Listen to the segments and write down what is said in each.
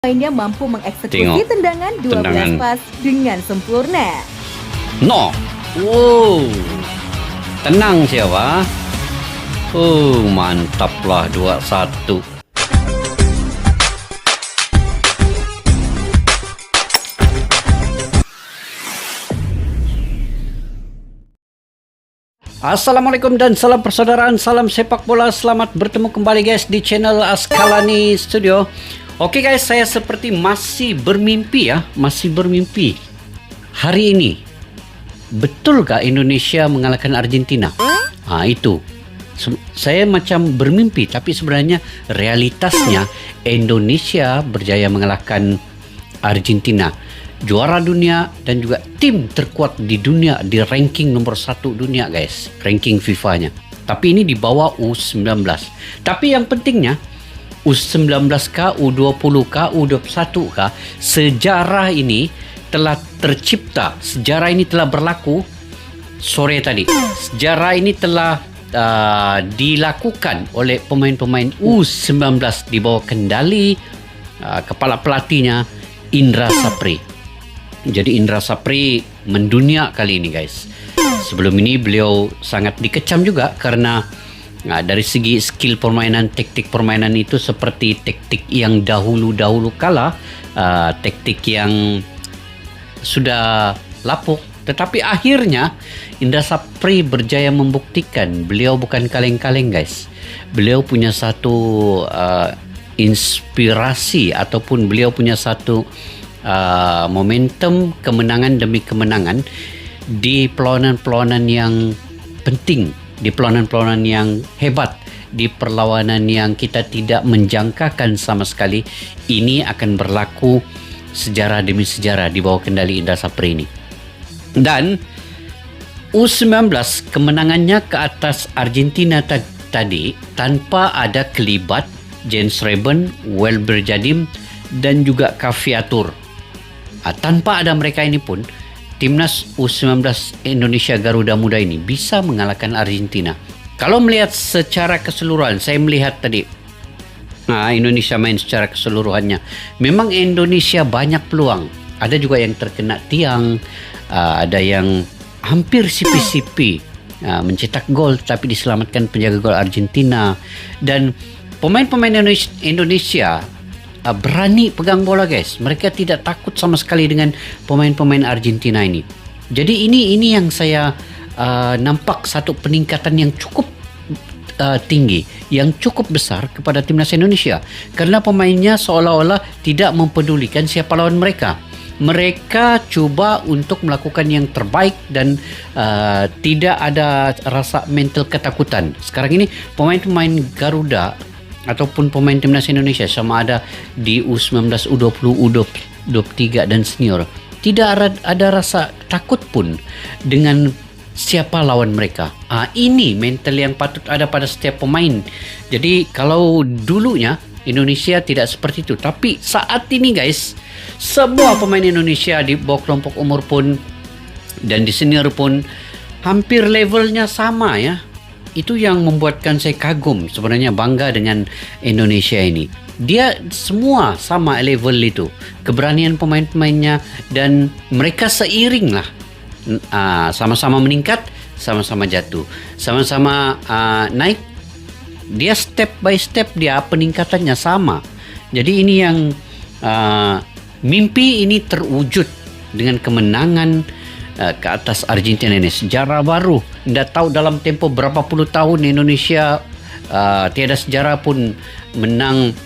Pemainnya mampu mengeksekusi tendangan 12 pas dengan sempurna. No. Wow. Tenang siapa? Mantaplah 2-1. Assalamualaikum dan salam persaudaraan, salam sepak bola. Selamat bertemu kembali guys di channel Askalani Studio. Oke guys, saya seperti masih bermimpi ya, Hari ini, betulkah Indonesia mengalahkan Argentina? Itu. Saya macam bermimpi, tapi sebenarnya realitasnya Indonesia berjaya mengalahkan Argentina. Juara dunia dan juga tim terkuat di dunia, di ranking nomor 1 dunia guys, ranking FIFA-nya. Tapi ini di bawah U19. Tapi yang pentingnya U19kah, U20kah, U21kah, sejarah ini telah tercipta, sejarah ini telah berlaku sore tadi. Sejarah ini telah dilakukan oleh pemain-pemain U19 di bawah kendali kepala pelatihnya Indra Sapri. Jadi Indra Sapri mendunia kali ini guys. Sebelum ini beliau sangat dikecam juga karena dari segi skill permainan, taktik permainan itu seperti taktik yang dahulu-dahulu kala, taktik yang sudah lapuk. Tetapi akhirnya Indra Sapri berjaya membuktikan beliau bukan kaleng-kaleng guys. Beliau punya satu inspirasi ataupun beliau punya satu momentum kemenangan demi kemenangan di perlawanan-perlawanan yang penting, di perlawanan-perlawanan yang hebat, di perlawanan yang kita tidak menjangkakan sama sekali. Ini akan berlaku sejarah demi sejarah di bawah kendali Indra Sapri ini. Dan U19 kemenangannya ke atas Argentina tadi tanpa ada kelibat Jens Reben, Welber Jadim dan juga Cafiatur. Tanpa ada mereka ini pun Timnas U19 Indonesia Garuda Muda ini bisa mengalahkan Argentina. Kalau melihat secara keseluruhan, saya melihat tadi Indonesia main secara keseluruhannya. Memang Indonesia banyak peluang. Ada juga yang terkena tiang, ada yang hampir sipi-sipi mencetak gol tapi diselamatkan penjaga gol Argentina. Dan pemain-pemain Indonesia berani pegang bola guys. Mereka tidak takut sama sekali dengan pemain-pemain Argentina ini. Jadi ini yang saya nampak satu peningkatan yang cukup tinggi, yang cukup besar kepada timnas Indonesia. Karena pemainnya seolah-olah tidak mempedulikan siapa lawan mereka. Mereka coba untuk melakukan yang terbaik dan tidak ada rasa mental ketakutan. Sekarang ini pemain-pemain Garuda ataupun pemain timnas Indonesia sama ada di U19, U20, U23 dan senior, tidak ada rasa takut pun dengan siapa lawan mereka. Ini mental yang patut ada pada setiap pemain. Jadi kalau dulunya Indonesia tidak seperti itu, tapi saat ini guys, semua pemain Indonesia di bawah kelompok umur pun dan di senior pun hampir levelnya sama ya. Itu yang membuatkan saya kagum, sebenarnya bangga dengan Indonesia ini. Dia semua sama level itu, keberanian pemain-pemainnya, dan mereka seiring lah, sama-sama meningkat, sama-sama jatuh, sama-sama naik. Dia step by step, dia peningkatannya sama. Jadi ini yang mimpi ini terwujud dengan kemenangan ke atas Argentina ini. Sejarah baru. Tidak tahu dalam tempo berapa puluh tahun Indonesia tiada sejarah pun menang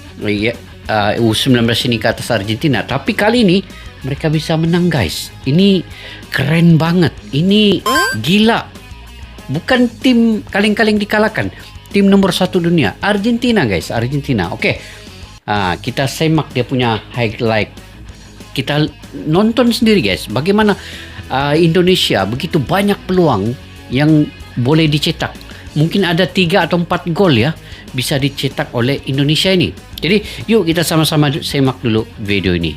U19 ini ke atas Argentina. Tapi kali ini mereka bisa menang guys. Ini keren banget. Ini gila. Bukan tim kaleng-kaleng dikalahkan. Tim nomor 1 dunia. Argentina guys. Argentina. Oke. Kita semak dia punya highlight. Kita nonton sendiri guys. Bagaimana Indonesia begitu banyak peluang yang boleh dicetak. Mungkin ada 3 atau 4 gol ya bisa dicetak oleh Indonesia ini. Jadi yuk kita sama-sama semak dulu video ini.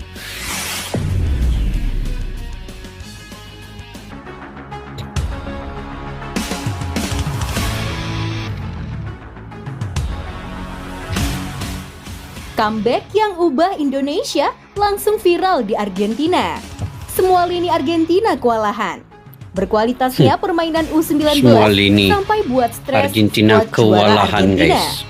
Comeback yang ubah Indonesia langsung viral di Argentina. Semua lini Argentina kewalahan. Berkualitasnya permainan U19 Semua lini sampai buat stres Argentina squad juara kewalahan, Argentina. guys.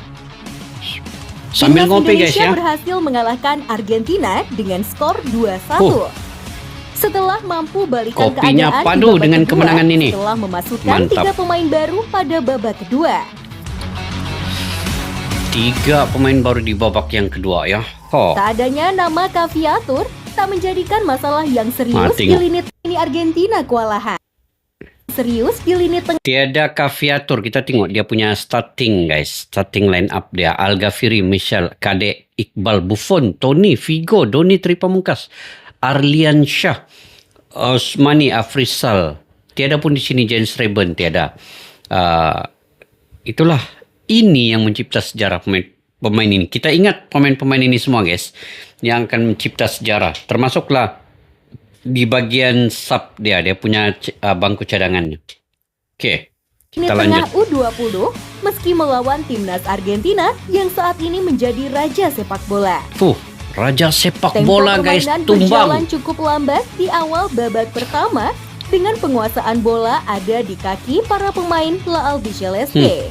Sambil Timnas ngopi, guys, Indonesia ya. berhasil mengalahkan Argentina dengan skor 2-1. Setelah mampu balikan Kopinya keadaan di padu babak dengan kedua, kemenangan ini. setelah memasukkan Mantap. 3 pemain baru pada babak kedua. 3 pemain baru di babak yang kedua, ya. Tak adanya nama Caviatur tak menjadikan masalah yang serius di tengok. lini Argentina kewalahan. Serius di lini tengah. Tiada Caviatur. Kita tengok dia punya starting, guys. Starting line up dia. Al-Ghafiri, Michel, Kadek, Iqbal, Buffon, Tony, Figo, Doni Tripamungkas, Arlian Shah, Osmani, Afrisal. Tiada pun di sini James Reben, tiada. Itulah, ini yang mencipta sejarah pemain ini. Kita ingat pemain-pemain ini semua, guys, yang akan mencipta sejarah. Termasuklah di bagian sub dia punya bangku cadangannya. Oke, Ini kita tengah lanjut. U20 meski melawan timnas Argentina yang saat ini menjadi raja sepak bola. Raja sepak Tempo bola, guys, permainan tumbang. berjalan cukup lambat di awal babak pertama dengan penguasaan bola ada di kaki para pemain La Albiceleste.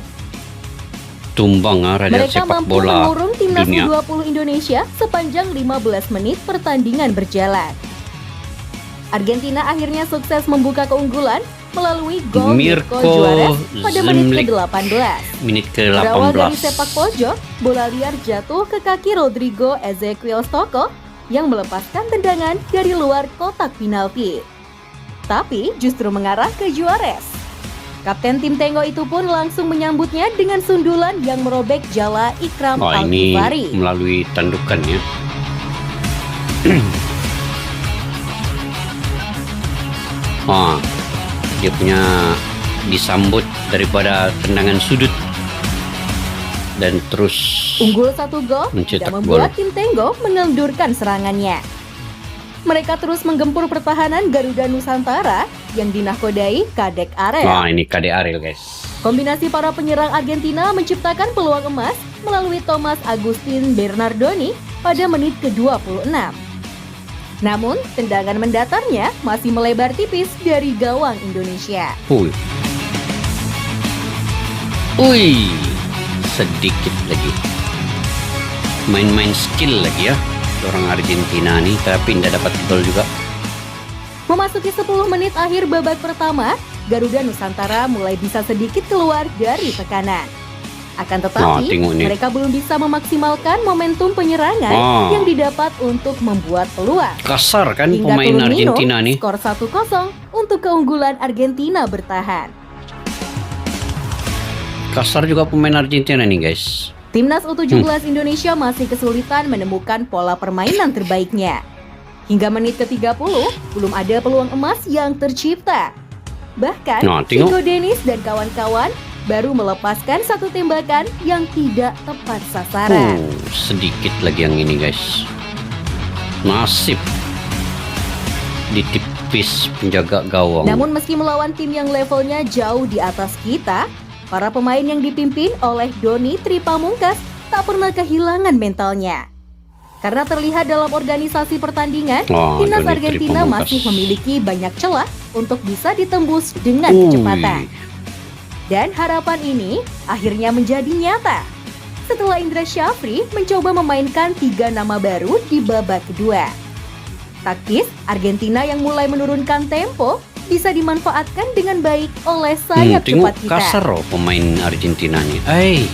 Tumbang, Raja Mereka sepak mampu bola mengurung timnas dunia. U20 Indonesia sepanjang 15 menit pertandingan berjalan. Argentina akhirnya sukses membuka keunggulan melalui gol Mirko Mirko Juarez pada menit Zemlik. ke-18. Menit Berawal dari ke-18. sepak pojok, bola liar jatuh ke kaki Rodrigo Ezequiel Stocco yang melepaskan tendangan dari luar kotak penalti. Tapi justru mengarah ke Juarez. Kapten tim Tengo itu pun langsung menyambutnya dengan sundulan yang merobek jala Ikram Ini Al-Ghifari. melalui tandukannya. Dia punya disambut daripada tendangan sudut dan terus Unggul 1 gol mencetak tidak membuat gol. tim Tengo mengendurkan serangannya. Mereka terus menggempur pertahanan Garuda Nusantara yang dinahkodai Kadek Arel. Ini Kadek Arel, guys. Kombinasi para penyerang Argentina menciptakan peluang emas melalui Thomas Agustin Bernardoni pada menit ke-26. Namun, tendangan mendatarnya masih melebar tipis dari gawang Indonesia. Sedikit lagi. Main-main skill lagi ya orang Argentina nih, tapi tidak dapat gol juga. Memasuki 10 menit akhir babak pertama, Garuda Nusantara mulai bisa sedikit keluar dari tekanan. Akan tetapi, tengok nih. mereka belum bisa memaksimalkan momentum penyerangan yang didapat untuk membuat peluang. Kasar kan Hingga pemain turun Argentina minum, nih. skor 1-0 untuk keunggulan Argentina bertahan. Kasar juga pemain Argentina nih, guys. Timnas U17 Indonesia masih kesulitan menemukan pola permainan terbaiknya. Hingga menit ke-30, belum ada peluang emas yang tercipta. Bahkan, tengok. Figo Dennis dan kawan-kawan baru melepaskan satu tembakan yang tidak tepat sasaran. Sedikit lagi yang ini, guys. Nasib ditipis penjaga gawang. Namun meski melawan tim yang levelnya jauh di atas kita, para pemain yang dipimpin oleh Doni Tripamungkas tak pernah kehilangan mentalnya. Karena terlihat dalam organisasi pertandingan, timnas Doni Argentina Tripamungkas masih memiliki banyak celah untuk bisa ditembus dengan kecepatan. Dan harapan ini akhirnya menjadi nyata setelah Indra Syafri mencoba memainkan 3 nama baru di babak kedua. Taktis Argentina yang mulai menurunkan tempo bisa dimanfaatkan dengan baik oleh sayap tengok cepat kita. kasar pemain Argentina nih.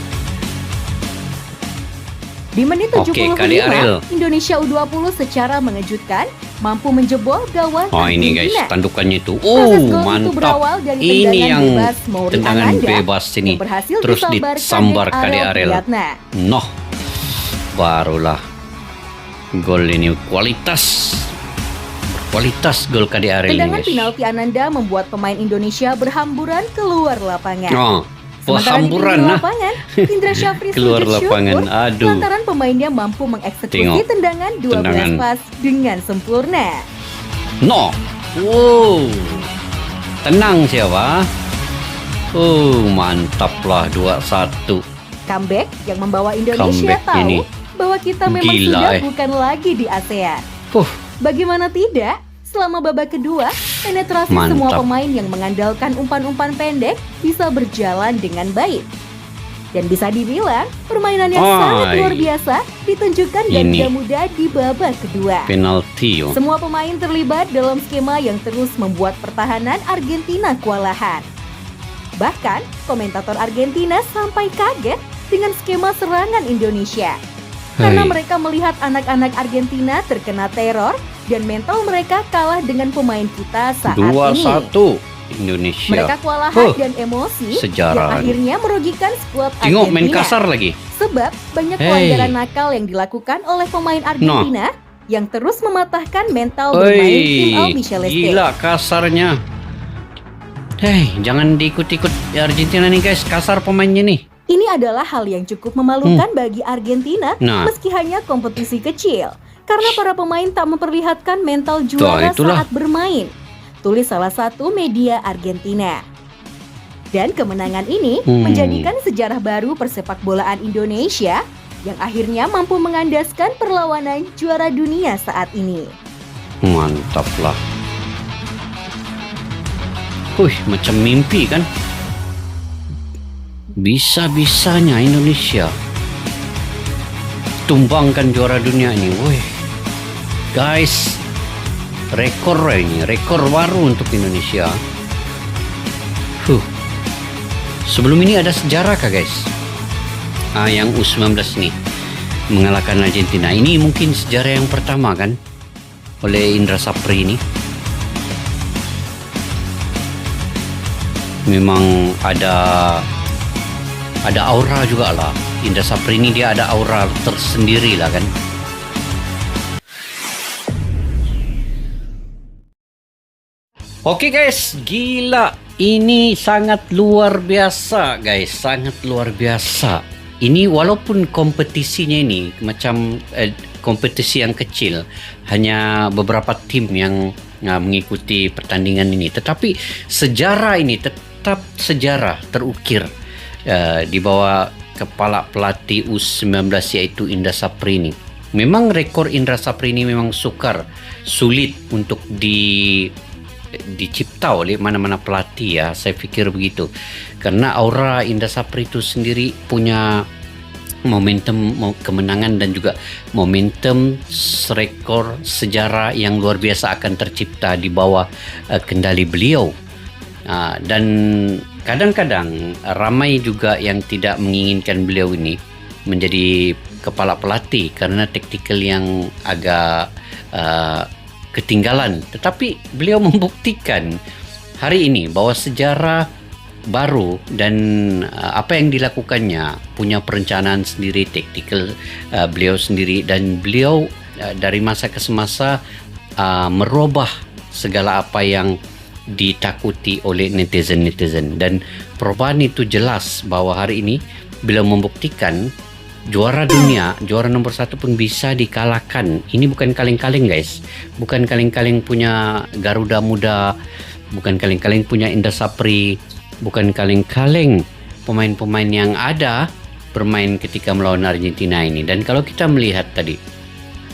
Di menit Oke, 75, Kadek Arel. Indonesia U20 secara mengejutkan mampu menjebol gawang Ini, guys, Argentina. tandukannya itu. Proses gol itu Mantap. berawal dari Ini tendangan yang bebas Mauri tendangan Ananda bebas ini yang berhasil terus disambar disambar Kadek Kadek Arel. Priyatna. Barulah gol ini kualitas gol Kadek Arel ini, Tendangan guys. penalti Ananda membuat pemain Indonesia berhamburan keluar lapangan. Sementara di Berhamburan pinggir lapangan, Indra Syafri keluar sujud lapangan. syukur Aduh. lantaran pemainnya mampu mengeksekusi Tengok. tendangan 12 Tendangan. pas dengan sempurna. Tenang siapa? Mantap lah 2-1. Comeback yang membawa Indonesia Comeback tahu ini. bahwa kita memang Gila, sudah bukan lagi di ASEAN. Bagaimana tidak? Selama babak kedua, penetrasi semua Mantap. pemain yang mengandalkan umpan-umpan pendek bisa berjalan dengan baik. Dan bisa dibilang, permainan yang sangat luar biasa ditunjukkan Garuda Muda di babak kedua. Penalti. Semua pemain terlibat dalam skema yang terus membuat pertahanan Argentina kewalahan. Bahkan, komentator Argentina sampai kaget dengan skema serangan Indonesia. Karena mereka melihat anak-anak Argentina terkena teror dan mental mereka kalah dengan pemain kita saat 2-1 ini. Indonesia. Mereka kewalahan dan emosi sejarah. yang akhirnya merugikan skuad Argentina. Tengok main kasar lagi. Sebab banyak pelanggaran nakal yang dilakukan oleh pemain Argentina yang terus mematahkan mental bermain tim Albiceleste. Gila kasarnya. Jangan diikut-ikut Argentina nih guys, kasar pemainnya nih. Ini adalah hal yang cukup memalukan bagi Argentina meski hanya kompetisi kecil. Karena para pemain tak memperlihatkan mental juara saat bermain. Tulis salah satu media Argentina. Dan kemenangan ini menjadikan sejarah baru persepak bolaan Indonesia yang akhirnya mampu mengandaskan perlawanan juara dunia saat ini. Mantap lah. Macam mimpi kan? Bisa-bisanya Indonesia tumbangkan juara dunia ini. Guys, rekor ini, rekor baru untuk Indonesia. Sebelum ini ada sejarah kah guys? Yang U19 nih mengalahkan Argentina. Ini mungkin sejarah yang pertama kan oleh Indra Sapri ini. Memang ada aura juga lah. Indra Sapri ini dia ada aura tersendiri lah kan. Oke guys, gila. Ini sangat luar biasa guys, sangat luar biasa. Ini walaupun kompetisinya ini macam kompetisi yang kecil, hanya beberapa tim yang mengikuti pertandingan ini, tetapi sejarah ini tetap sejarah terukir di bawah kepala pelatih U19 yaitu Indra Sapri ini. Memang rekor Indra Sapri ini memang sulit untuk dicipta oleh mana-mana pelatih ya, saya pikir begitu. Karena aura Indra Sapri itu sendiri punya momentum kemenangan dan juga momentum rekor sejarah yang luar biasa akan tercipta di bawah kendali beliau. Dan kadang-kadang ramai juga yang tidak menginginkan beliau ini menjadi kepala pelatih karena taktikal yang agak ketinggalan, tetapi beliau membuktikan hari ini bahwa sejarah baru dan apa yang dilakukannya punya perencanaan sendiri, taktikal beliau sendiri, dan beliau dari masa ke semasa merubah segala apa yang ditakuti oleh netizen, dan perubahan itu jelas bahwa hari ini beliau membuktikan juara dunia, juara nomor 1 pun bisa dikalahkan. Ini bukan kaleng-kaleng guys, bukan kaleng-kaleng punya Garuda Muda, bukan kaleng-kaleng punya Indra Sapri, bukan kaleng-kaleng pemain-pemain yang ada bermain ketika melawan Argentina ini. Dan kalau kita melihat tadi,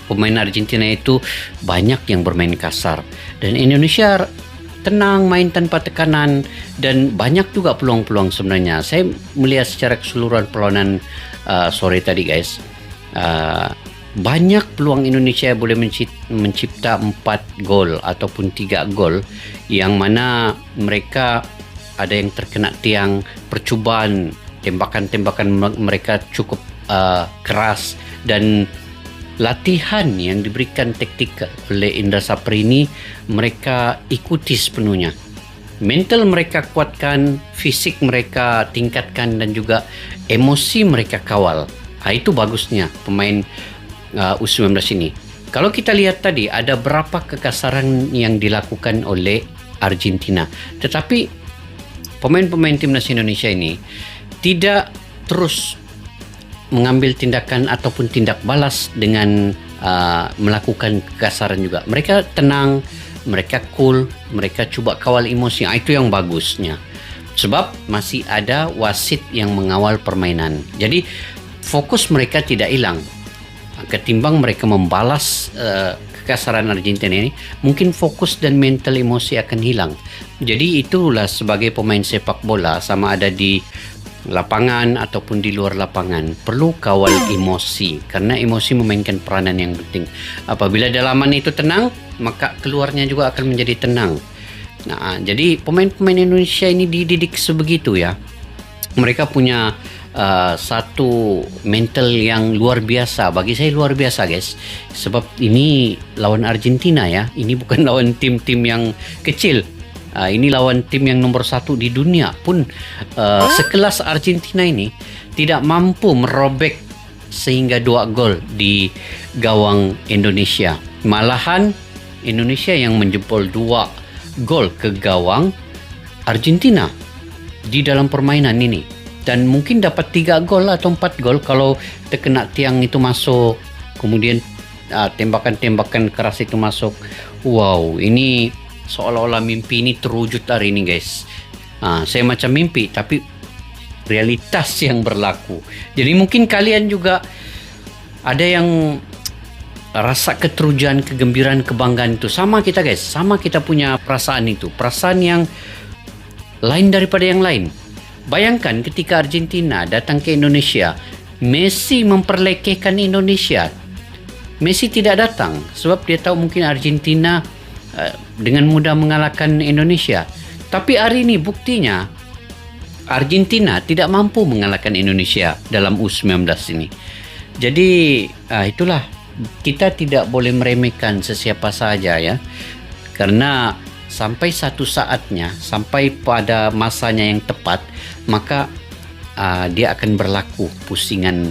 pemain Argentina itu banyak yang bermain kasar, dan Indonesia tenang, main tanpa tekanan, dan banyak juga peluang-peluang sebenarnya. Saya melihat secara keseluruhan perlawanan sore tadi guys, banyak peluang Indonesia boleh mencipta 4 gol ataupun 3 gol, yang mana mereka ada yang terkena tiang, percubaan tembakan-tembakan mereka cukup keras, dan latihan yang diberikan taktik oleh Indra Sapri ini mereka ikuti sepenuhnya. Mental mereka kuatkan, fisik mereka tingkatkan, dan juga emosi mereka kawal. Itu bagusnya pemain U19 ini. Kalau kita lihat tadi, ada berapa kekasaran yang dilakukan oleh Argentina, tetapi pemain-pemain timnas Indonesia ini tidak terus mengambil tindakan ataupun tindak balas dengan melakukan kekasaran juga. Mereka tenang, mereka cool, mereka coba kawal emosi. Itu yang bagusnya, sebab masih ada wasit yang mengawal permainan. Jadi fokus mereka tidak hilang. Ketimbang mereka membalas kekasaran Argentina ini, mungkin fokus dan mental emosi akan hilang. Jadi itulah sebagai pemain sepak bola, sama ada di lapangan ataupun di luar lapangan, perlu kawal emosi, karena emosi memainkan peranan yang penting. Apabila dalaman itu tenang, maka keluarnya juga akan menjadi tenang. Nah, jadi pemain-pemain Indonesia ini dididik sebegitu ya. Mereka punya satu mental yang luar biasa. Bagi saya luar biasa, guys. Sebab ini lawan Argentina ya. Ini bukan lawan tim-tim yang kecil. Ini lawan tim yang nomor 1 di dunia pun sekelas Argentina ini tidak mampu merobek sehingga 2 gol di gawang Indonesia. Malahan Indonesia yang menjempol 2 gol ke gawang Argentina di dalam permainan ini. Dan mungkin dapat 3 gol atau 4 gol kalau terkena tiang itu masuk. Kemudian tembakan-tembakan keras itu masuk. Wow, ini seolah-olah mimpi ini terwujud hari ini, guys. Saya macam mimpi, tapi realitas yang berlaku. Jadi mungkin kalian juga ada yang rasa keterujuan, kegembiraan, kebanggaan itu. Sama kita, guys. Sama kita punya perasaan itu. Perasaan yang lain daripada yang lain. Bayangkan ketika Argentina datang ke Indonesia, Messi memperlekehkan Indonesia. Messi tidak datang sebab dia tahu mungkin Argentina dengan mudah mengalahkan Indonesia. Tapi hari ini buktinya Argentina tidak mampu mengalahkan Indonesia dalam U19 ini. Jadi itulah, kita tidak boleh meremehkan sesiapa saja ya. Karena sampai satu saatnya, sampai pada masanya yang tepat, maka dia akan berlaku pusingan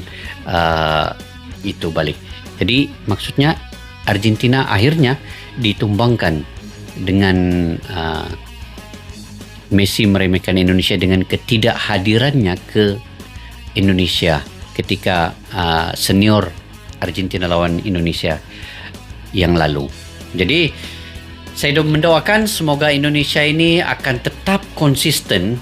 itu balik. Jadi maksudnya Argentina akhirnya ditumbangkan dengan Messi meremehkan Indonesia dengan ketidakhadirannya ke Indonesia ketika senior Argentina lawan Indonesia yang lalu. Jadi saya mendoakan semoga Indonesia ini akan tetap konsisten,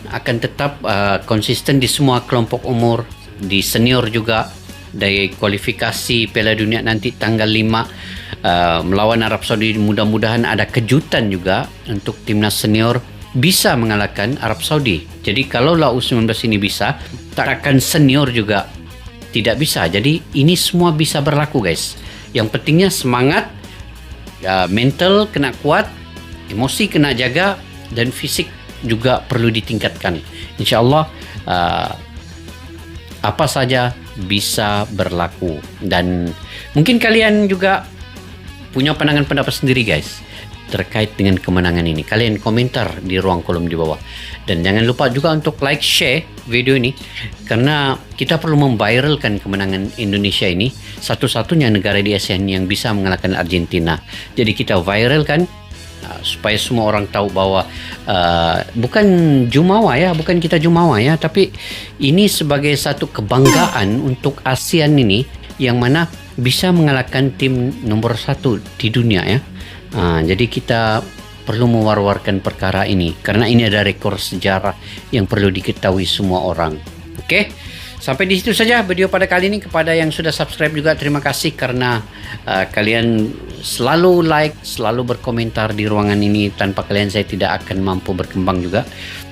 di semua kelompok umur, di senior juga. Dari kualifikasi Piala Dunia nanti tanggal 5 melawan Arab Saudi, mudah-mudahan ada kejutan juga untuk timnas senior bisa mengalahkan Arab Saudi. Jadi kalau U19 ini bisa, tak akan senior juga tidak bisa. Jadi ini semua bisa berlaku, guys. Yang pentingnya semangat, mental kena kuat, emosi kena jaga, dan fisik juga perlu ditingkatkan. InsyaAllah apa saja bisa berlaku. Dan mungkin kalian juga punya pandangan pendapat sendiri, guys, terkait dengan kemenangan ini. Kalian komentar di ruang kolom di bawah. Dan jangan lupa juga untuk like, share video ini, karena kita perlu memviralkan kemenangan Indonesia ini, satu-satunya negara di ASEAN yang bisa mengalahkan Argentina. Jadi kita viralkan supaya semua orang tahu bahwa bukan jumawa ya, bukan kita jumawa ya, tapi ini sebagai satu kebanggaan untuk ASEAN ini, yang mana bisa mengalahkan tim nomor 1 di dunia ya. Jadi kita perlu mewar-warkan perkara ini, karena ini ada rekor sejarah yang perlu diketahui semua orang. Oke, sampai di situ saja video pada kali ini. Kepada yang sudah subscribe juga terima kasih, karena kalian selalu like, selalu berkomentar di ruangan ini. Tanpa kalian saya tidak akan mampu berkembang juga.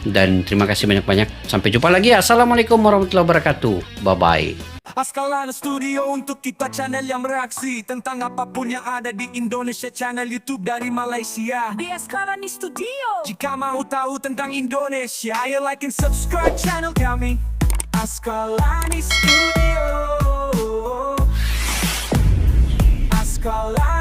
Dan terima kasih banyak-banyak. Sampai jumpa lagi. Assalamualaikum warahmatullahi wabarakatuh. Bye-bye. Askalana Studio untuk kita channel yang bereaksi tentang apapun yang ada di Indonesia, channel YouTube dari Malaysia di Askalani Studio. Jika mau tahu tentang Indonesia, ayo like and subscribe channel kami Askalani Studio. Askalani